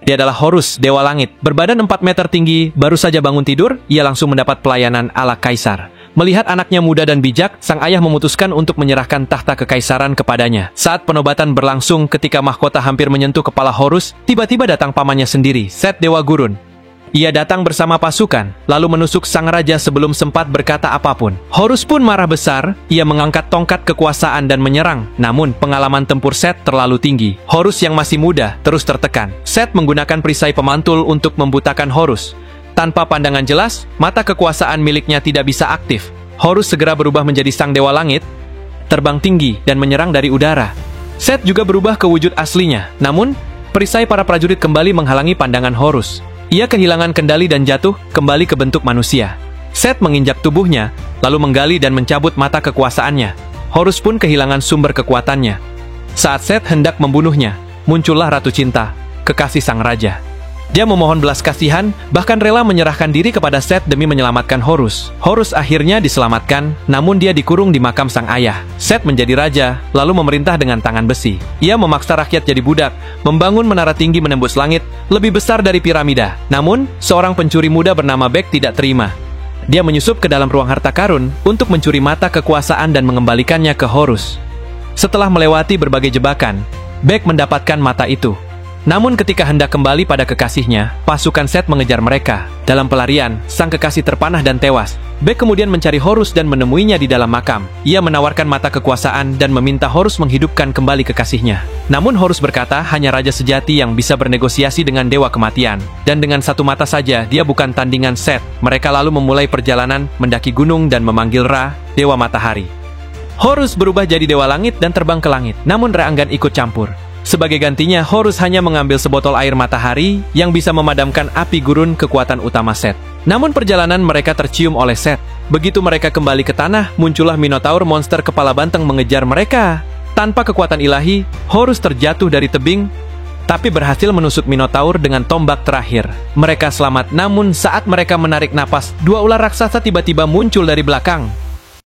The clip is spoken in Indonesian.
Dia adalah Horus, Dewa Langit. Berbadan 4 meter tinggi, baru saja bangun tidur, ia langsung mendapat pelayanan ala kaisar. Melihat anaknya muda dan bijak, sang ayah memutuskan untuk menyerahkan tahta kekaisaran kepadanya. Saat penobatan berlangsung ketika mahkota hampir menyentuh kepala Horus, tiba-tiba datang pamannya sendiri, Set Dewa Gurun. Ia datang bersama pasukan, lalu menusuk sang raja sebelum sempat berkata apapun. Horus pun marah besar, ia mengangkat tongkat kekuasaan dan menyerang. Namun, pengalaman tempur Set terlalu tinggi. Horus yang masih muda terus tertekan. Set menggunakan perisai pemantul untuk membutakan Horus. Tanpa pandangan jelas, mata kekuasaan miliknya tidak bisa aktif. Horus segera berubah menjadi sang Dewa Langit, terbang tinggi dan menyerang dari udara. Set juga berubah ke wujud aslinya. Namun, perisai para prajurit kembali menghalangi pandangan Horus. Ia kehilangan kendali dan jatuh kembali ke bentuk manusia. Set menginjak tubuhnya, lalu menggali dan mencabut mata kekuasaannya. Horus pun kehilangan sumber kekuatannya. Saat Set hendak membunuhnya, muncullah Ratu Cinta, kekasih sang raja. Dia memohon belas kasihan, bahkan rela menyerahkan diri kepada Set demi menyelamatkan Horus. Horus akhirnya diselamatkan, namun dia dikurung di makam sang ayah. Set menjadi raja, lalu memerintah dengan tangan besi. Ia memaksa rakyat jadi budak, membangun menara tinggi menembus langit, lebih besar dari piramida. Namun, seorang pencuri muda bernama Bek tidak terima. Dia menyusup ke dalam ruang harta karun untuk mencuri mata kekuasaan dan mengembalikannya ke Horus. Setelah melewati berbagai jebakan, Bek mendapatkan mata itu. Namun ketika hendak kembali pada kekasihnya, pasukan Set mengejar mereka. Dalam pelarian, sang kekasih terpanah dan tewas. Bek kemudian mencari Horus dan menemuinya di dalam makam. Ia menawarkan mata kekuasaan dan meminta Horus menghidupkan kembali kekasihnya. Namun Horus berkata hanya raja sejati yang bisa bernegosiasi dengan dewa kematian. Dan dengan satu mata saja, dia bukan tandingan Set. Mereka lalu memulai perjalanan, mendaki gunung dan memanggil Ra, dewa matahari. Horus berubah jadi Dewa Langit dan terbang ke langit. Namun Ra enggan ikut campur. Sebagai gantinya, Horus hanya mengambil sebotol air matahari yang bisa memadamkan api gurun kekuatan utama Set. Namun perjalanan mereka tercium oleh Set. Begitu mereka kembali ke tanah, muncullah Minotaur monster kepala banteng mengejar mereka. Tanpa kekuatan ilahi, Horus terjatuh dari tebing, tapi berhasil menusuk Minotaur dengan tombak terakhir. Mereka selamat, namun saat mereka menarik napas, dua ular raksasa tiba-tiba muncul dari belakang.